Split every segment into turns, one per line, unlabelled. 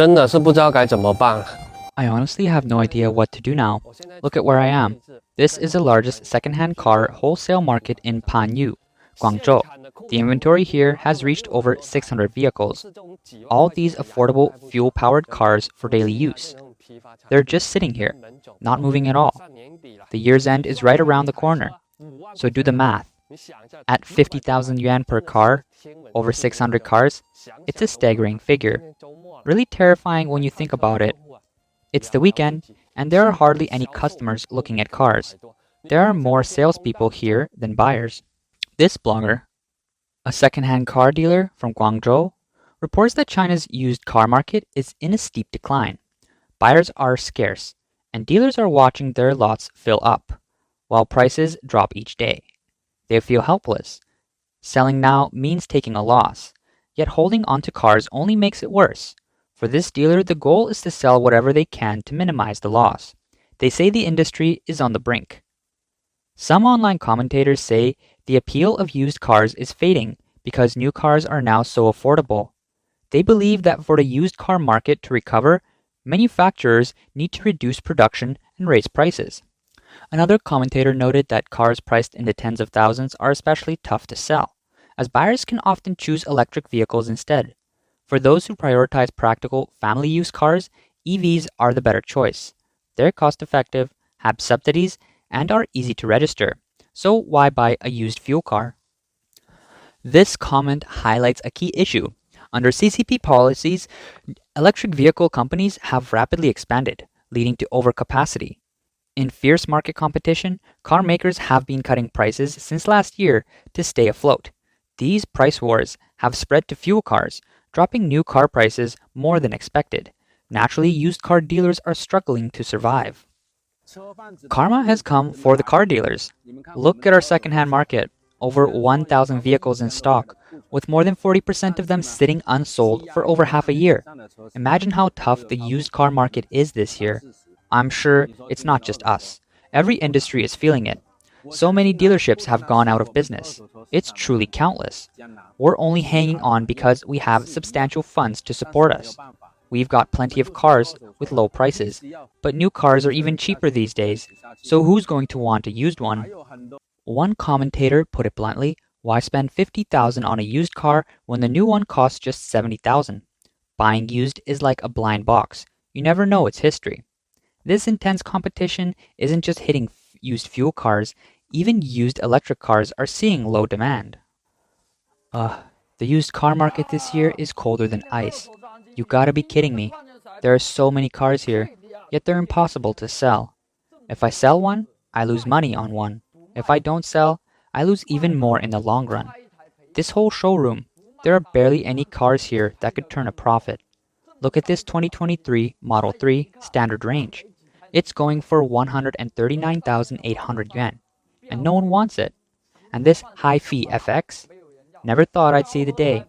真的是不知道该怎么办。
I honestly have no idea what to do now. Look at where I am. This is the largest second-hand car wholesale market in Panyu, Guangzhou. The inventory here has reached over 600 vehicles. All these affordable fuel-powered cars for daily use. They're just sitting here, not moving at all. The year's end is right around the corner. So do the math. At 50,000 yuan per car, over 600 cars, it's a staggering figure. Really terrifying when you think about it. It's the weekend, and there are hardly any customers looking at cars. There are more salespeople here than buyers. This blogger, a second-hand car dealer from Guangzhou, reports that China's used car market is in a steep decline. Buyers are scarce, and dealers are watching their lots fill up, while prices drop each day. They feel helpless. Selling now means taking a loss, yet holding onto cars only makes it worse. For this dealer, the goal is to sell whatever they can to minimize the loss. They say the industry is on the brink. Some online commentators say the appeal of used cars is fading because new cars are now so affordable. They believe that for the used car market to recover, manufacturers need to reduce production and raise prices. Another commentator noted that cars priced in the tens of thousands are especially tough to sell, as buyers can often choose electric vehicles instead. For those who prioritize practical family use cars, EVs are the better choice. They're cost-effective, have subsidies, and are easy to register. So why buy a used fuel car? This comment highlights a key issue. Under CCP policies, electric vehicle companies have rapidly expanded, leading to overcapacity. In fierce market competition, car makers have been cutting prices since last year to stay afloat. These price wars have spread to fuel cars, dropping new car prices more than expected. Naturally, used car dealers are struggling to survive. Karma has come for the car dealers. Look at our second-hand market. Over 1,000 vehicles in stock, with more than 40% of them sitting unsold for over half a year. Imagine how tough the used car market is this year. I'm sure it's not just us. Every industry is feeling it. So many dealerships have gone out of business. It's truly countless. We're only hanging on because we have substantial funds to support us. We've got plenty of cars with low prices, but new cars are even cheaper these days, so who's going to want a used one? One commentator put it bluntly, why spend 50,000 on a used car when the new one costs just 70,000? Buying used is like a blind box. You never know its history. This intense competition isn't just hitting used fuel cars, even used electric cars are seeing low demand. The used car market this year is colder than ice. You gotta be kidding me. There are so many cars here, yet they're impossible to sell. If I sell one, I lose money on one. If I don't sell, I lose even more in the long run. This whole showroom, there are barely any cars here that could turn a profit. Look at this 2023 Model 3 standard range. It's going for 139,800 yuan, and no one wants it. And this Hi-Fi FX? Never thought I'd see the day.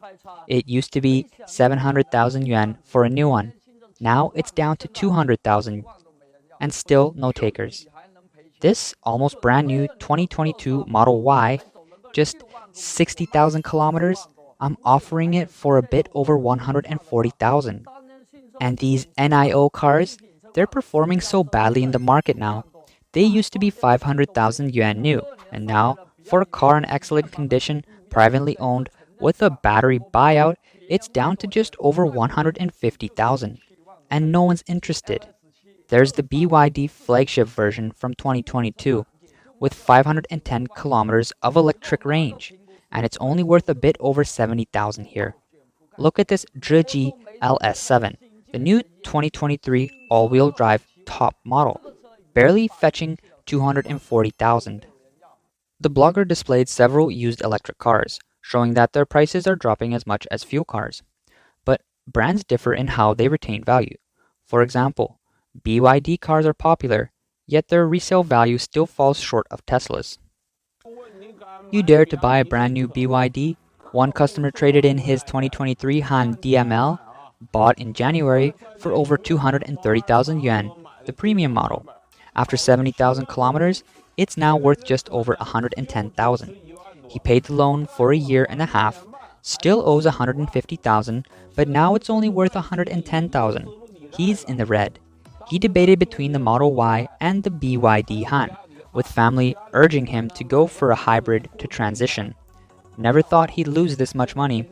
It used to be 700,000 yuan for a new one. Now it's down to 200,000, and still no takers. This almost brand new 2022 Model Y, just 60,000 kilometers, I'm offering it for a bit over 140,000. And these NIO cars, they're performing so badly in the market now. They used to be 500,000 yuan new, and now, for a car in excellent condition, privately owned, with a battery buyout, it's down to just over 150,000. And no one's interested. There's the BYD flagship version from 2022, with 510 kilometers of electric range, and it's only worth a bit over 70,000 here. Look at this Zheji LS7, the new 2023 all-wheel drive top model, barely fetching 240,000. The blogger displayed several used electric cars, showing that their prices are dropping as much as fuel cars. But brands differ in how they retain value. For example, BYD cars are popular, yet their resale value still falls short of Tesla's. You dare to buy a brand new BYD? One customer traded in his 2023 Han DML, bought in January, for over 230,000 yuan, the premium model. After 70,000 kilometers, it's now worth just over 110,000. He paid the loan for a year and a half, Still owes 150,000, but now it's only worth 110,000. He's in the red. He debated between the Model Y and the BYD Han, with family urging him to go for a hybrid to transition. Never thought he'd lose this much money.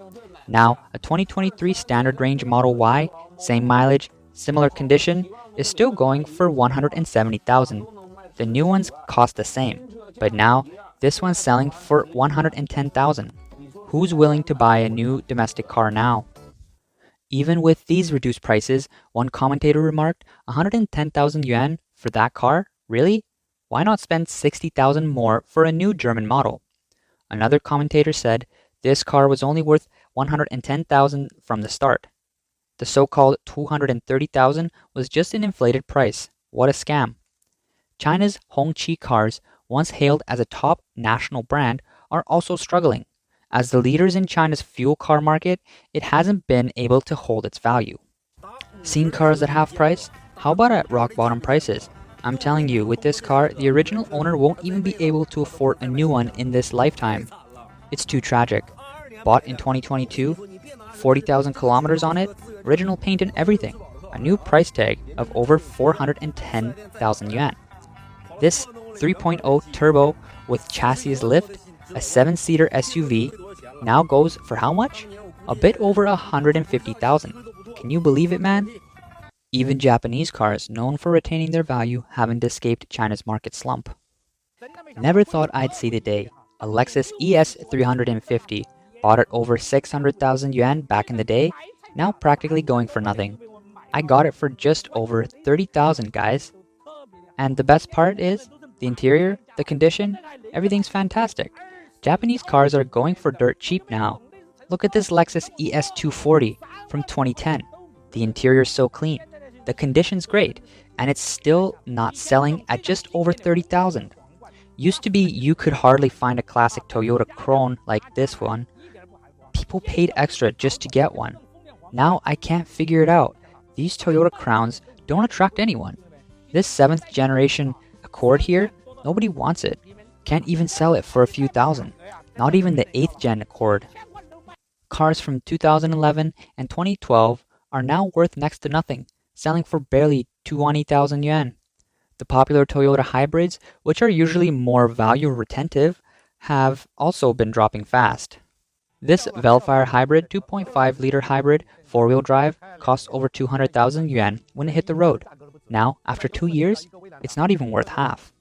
Now, a 2023 standard range Model Y, same mileage, similar condition, is still going for 170,000. The new ones cost the same, but now this one's selling for 110,000. Who's willing to buy a new domestic car now? Even with these reduced prices, one commentator remarked, 110,000 yuan for that car? Really? Why not spend 60,000 more for a new German model? Another commentator said, this car was only worth 110,000 from the start. The so-called 230,000 was just an inflated price. What a scam. China's Hongqi cars, once hailed as a top national brand, are also struggling. As the leaders in China's fuel car market, it hasn't been able to hold its value. Seen cars at half price? How about at rock bottom prices? I'm telling you, with this car, the original owner won't even be able to afford a new one in this lifetime. It's too tragic. Bought in 2022, 40,000 kilometers on it, original paint and everything. A new price tag of over 410,000 yuan. This 3.0 turbo with chassis lift, a 7-seater SUV, now goes for how much? A bit over 150,000. Can you believe it, man? Even Japanese cars, known for retaining their value, haven't escaped China's market slump. Never thought I'd see the day. A Lexus ES 350, bought at over 600,000 yuan back in the day, now practically going for nothing. I got it for just over 30,000, guys. And the best part is, the interior, the condition, everything's fantastic. Japanese cars are going for dirt cheap now. Look at this Lexus ES 240 from 2010. The interior's so clean, the condition's great, and it's still not selling at just over 30,000. Used to be you could hardly find a classic Toyota Crown like this one. People paid extra just to get one. Now I can't figure it out. These Toyota Crowns don't attract anyone. This 7th generation Accord here, nobody wants it. Can't even sell it for a few thousand. Not even the 8th gen Accord. Cars from 2011 and 2012 are now worth next to nothing, selling for barely 20,000 yuan. The popular Toyota hybrids, which are usually more value retentive, have also been dropping fast. This Velfire hybrid 2.5-liter hybrid 4-wheel drive costs over 200,000 yuan when it hit the road. Now, after 2 years, it's not even worth half.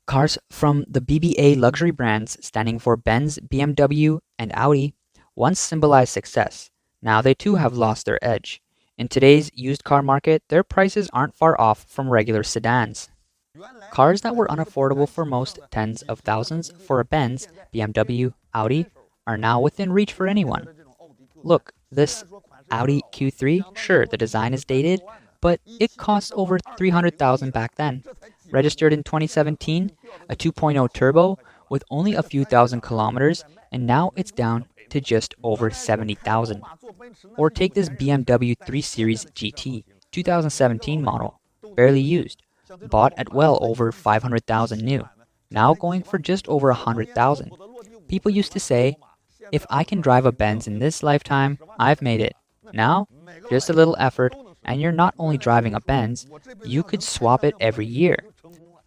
Cars from the BBA luxury brands, standing for Benz, BMW, and Audi, once symbolized success. Now they too have lost their edge. In today's used car market, their prices aren't far off from regular sedans. Cars that were unaffordable for most tens of thousands for a Benz, BMW, Audi, are now within reach for anyone. Look, this Audi Q3, sure, the design is dated, but it cost over 300,000 back then. Registered in 2017, a 2.0 turbo with only a few thousand kilometers, and now it's down to just over 70,000. Or take this BMW 3 Series GT, 2017 model, barely used, bought at well over 500,000 new, now going for just over 100,000. People used to say, if I can drive a Benz in this lifetime, I've made it. Now, just a little effort, and you're not only driving a Benz, you could swap it every year.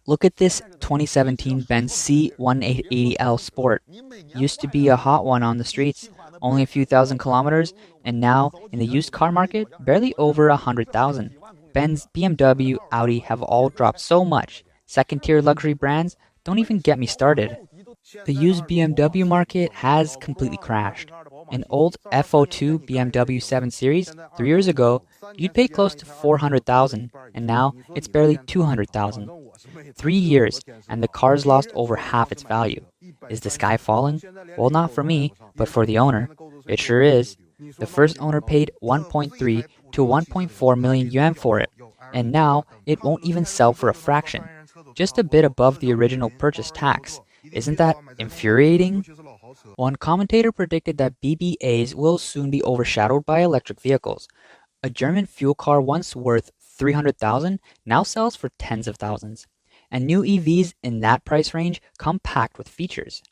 Look at this 2017 Benz C1880L Sport. Used to be a hot one on the streets, only a few thousand kilometers, and now, in the used car market, barely over 100,000. Benz, BMW, Audi have all dropped so much. Second-tier luxury brands, don't even get me started. The used BMW market has completely crashed. An old F02 BMW 7 Series 3 years ago, you'd pay close to 400,000, and now it's barely 200,000. 3 years, and the car's lost over half its value. Is the sky falling? Well, not for me, but for the owner. It sure is. The first owner paid 1.3 to 1.4 million yuan for it, and now it won't even sell for a fraction, just a bit above the original purchase tax. Isn't that infuriating? One commentator predicted that BBAs will soon be overshadowed by electric vehicles. A German fuel car once worth 300,000 now sells for tens of thousands. And new EVs in that price range come packed with features.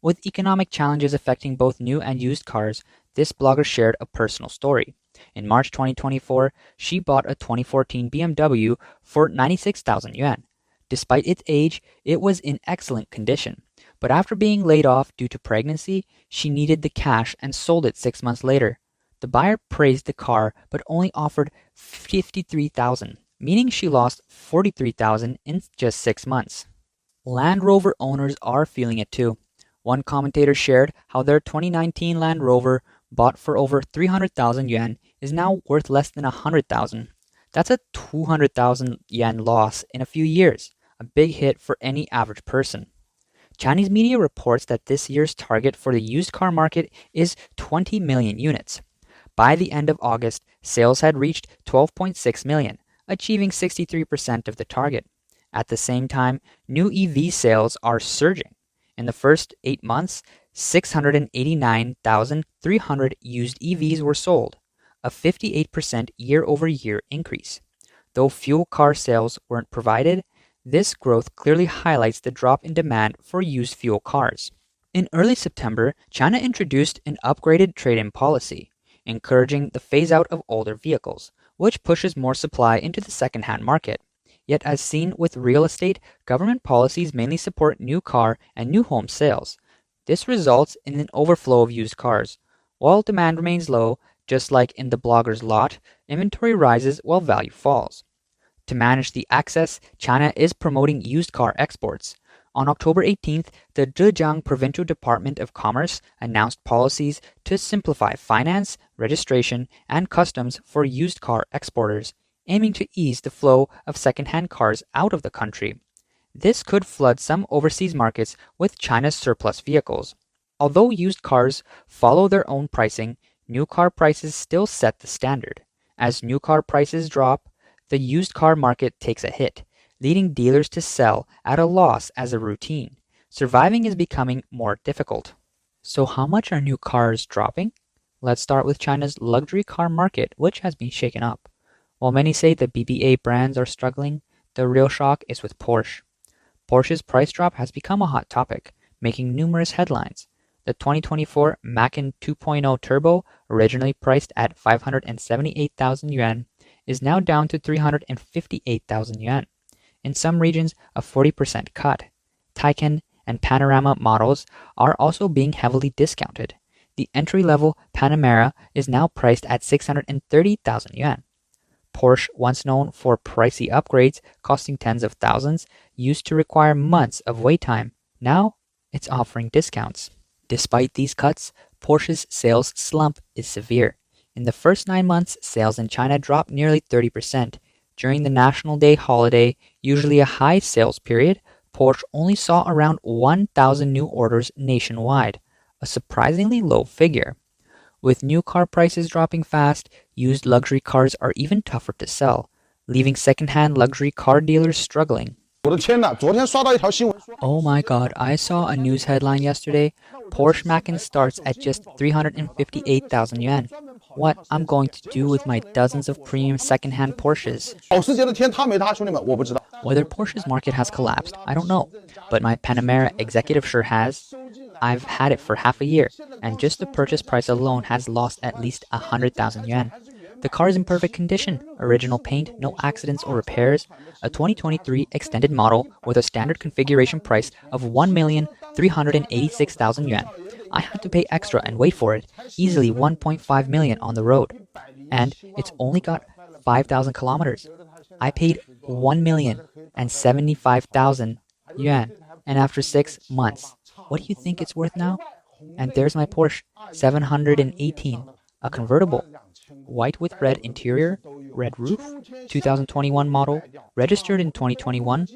With economic challenges affecting both new and used cars, This blogger shared a personal story. In March 2024, she bought a 2014 BMW for 96,000 yuan. Despite its age, it was in excellent condition. But after being laid off due to pregnancy, she needed the cash and sold it 6 months later. The buyer praised the car but only offered 53,000, meaning she lost 43,000 in just 6 months. Land Rover owners are feeling it too. One commentator shared how their 2019 Land Rover, bought for over 300,000 yuan, is now worth less than 100,000. That's a 200,000 yen loss in a few years, a big hit for any average person. Chinese media reports that this year's target for the used car market is 20 million units. By the end of August, sales had reached 12.6 million, achieving 63% of the target. At the same time, new EV sales are surging. In the first 8 months, 689,300 used EVs were sold, a 58% year-over-year increase. Though fuel car sales weren't provided, this growth clearly highlights the drop in demand for used fuel cars. In early September, China introduced an upgraded trade-in policy, encouraging the phase-out of older vehicles, which pushes more supply into the second-hand market. Yet as seen with real estate, government policies mainly support new car and new home sales. This results in an overflow of used cars. While demand remains low, just like in the blogger's lot, inventory rises while value falls. To manage the excess, China is promoting used car exports. On October 18th, the Zhejiang Provincial Department of Commerce announced policies to simplify finance, registration, and customs for used car exporters, aiming to ease the flow of second-hand cars out of the country. This could flood some overseas markets with China's surplus vehicles. Although used cars follow their own pricing, new car prices still set the standard. As new car prices drop, the used car market takes a hit, leading dealers to sell at a loss as a routine. Surviving is becoming more difficult. So how much are new cars dropping? Let's start with China's luxury car market, which has been shaken up. While many say the BBA brands are struggling, the real shock is with Porsche. Porsche's price drop has become a hot topic, making numerous headlines. The 2024 Macan 2.0 Turbo, originally priced at 578,000 yuan, is now down to 358,000 yuan. In some regions, a 40% cut. Taycan and Panorama models are also being heavily discounted. The entry-level Panamera is now priced at 630,000 yuan. Porsche, once known for pricey upgrades costing tens of thousands, used to require months of wait time. Now, it's offering discounts. Despite these cuts, Porsche's sales slump is severe. In the first 9 months, sales in China dropped nearly 30%. During the National Day holiday, usually a high sales period, Porsche only saw around 1,000 new orders nationwide, a surprisingly low figure. With new car prices dropping fast, used luxury cars are even tougher to sell, leaving second-hand luxury car dealers struggling. Oh my god, I saw a news headline yesterday. Porsche Macan starts at just 358,000 yuan. What I'm going to do with my dozens of premium second-hand Porsches. Whether Porsche's market has collapsed, I don't know, but my Panamera executive sure has. I've had it for half a year, and just the purchase price alone has lost at least 100,000 yuan. The car is in perfect condition, original paint, no accidents or repairs, a 2023 extended model with a standard configuration price of 1,386,000 yuan. I had to pay extra and wait for it, easily 1.5 million on the road. And it's only got 5,000 kilometers. I paid 1,075,000 yuan, and after 6 months, what do you think it's worth now? And there's my Porsche 718, a convertible, white with red interior, red roof, 2021 model, registered in 2021,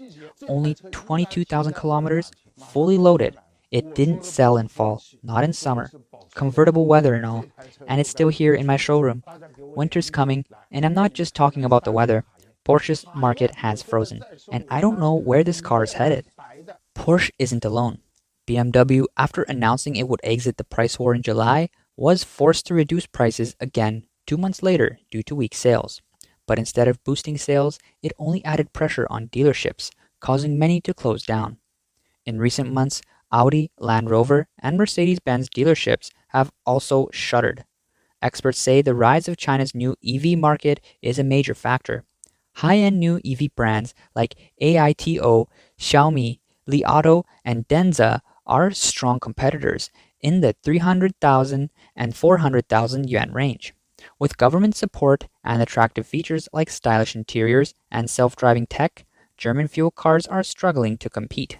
only 22,000 kilometers, fully loaded. It didn't sell in fall, not in summer, convertible weather and all, and it's still here in my showroom. Winter's coming, and I'm not just talking about the weather. Porsche's market has frozen, and I don't know where this car is headed. Porsche isn't alone. BMW, after announcing it would exit the price war in July, was forced to reduce prices again 2 months later due to weak sales. But instead of boosting sales, it only added pressure on dealerships, causing many to close down. In recent months, Audi, Land Rover, and Mercedes-Benz dealerships have also shuttered. Experts say the rise of China's new EV market is a major factor. High-end new EV brands like AITO, Xiaomi, Li Auto, and Denza are strong competitors in the 300,000 and 400,000 yuan range. With government support and attractive features like stylish interiors and self-driving tech, German fuel cars are struggling to compete.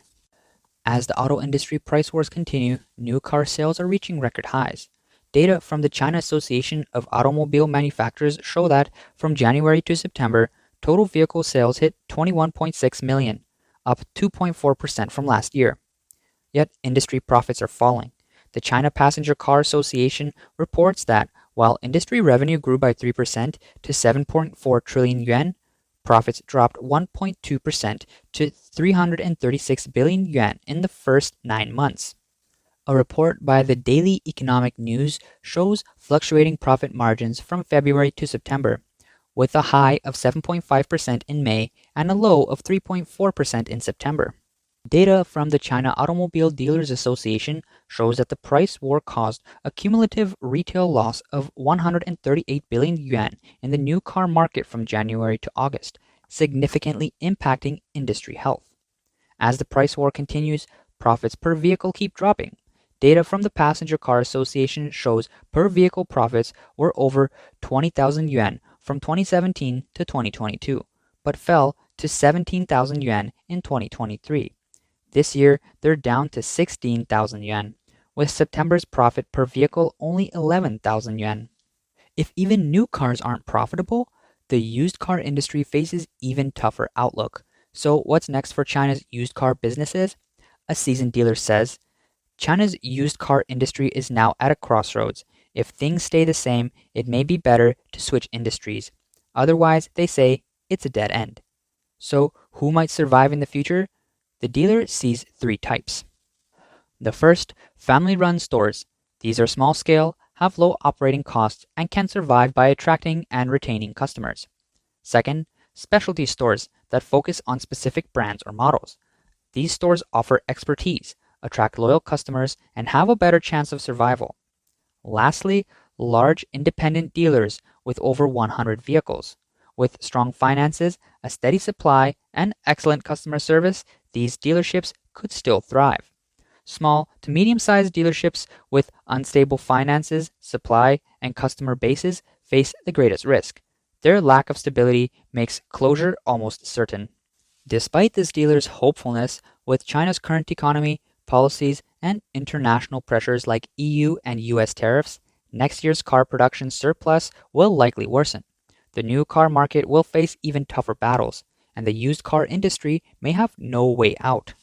As the auto industry price wars continue, new car sales are reaching record highs. Data from the China Association of Automobile Manufacturers show that from January to September, total vehicle sales hit 21.6 million, up 2.4% from last year. Yet industry profits are falling. The China Passenger Car Association reports that while industry revenue grew by 3% to 7.4 trillion yuan, profits dropped 1.2% to 336 billion yuan in the first 9 months. A report by the Daily Economic News shows fluctuating profit margins from February to September, with a high of 7.5% in May and a low of 3.4% in September. Data from the China Automobile Dealers Association shows that the price war caused a cumulative retail loss of 138 billion yuan in the new car market from January to August, significantly impacting industry health. As the price war continues, profits per vehicle keep dropping. Data from the Passenger Car Association shows per vehicle profits were over 20,000 yuan from 2017 to 2022, but fell to 17,000 yuan in 2023. This year, they're down to 16,000 yuan, with September's profit per vehicle only 11,000 yuan. If even new cars aren't profitable, the used car industry faces even tougher outlook. So what's next for China's used car businesses? A seasoned dealer says, China's used car industry is now at a crossroads. If things stay the same, it may be better to switch industries. Otherwise, they say, it's a dead end. So who might survive in the future? The dealer sees three types. The first, family-run stores. These are small-scale, have low operating costs, and can survive by attracting and retaining customers. Second, specialty stores that focus on specific brands or models. These stores offer expertise, attract loyal customers, and have a better chance of survival. Lastly, large independent dealers with over 100 vehicles. With strong finances, a steady supply, and excellent customer service, these dealerships could still thrive. Small to medium-sized dealerships with unstable finances, supply, and customer bases face the greatest risk. Their lack of stability makes closure almost certain. Despite this dealer's hopefulness, with China's current economy, policies, and international pressures like EU and US tariffs, next year's car production surplus will likely worsen. The new car market will face even tougher battles, and the used car industry may have no way out.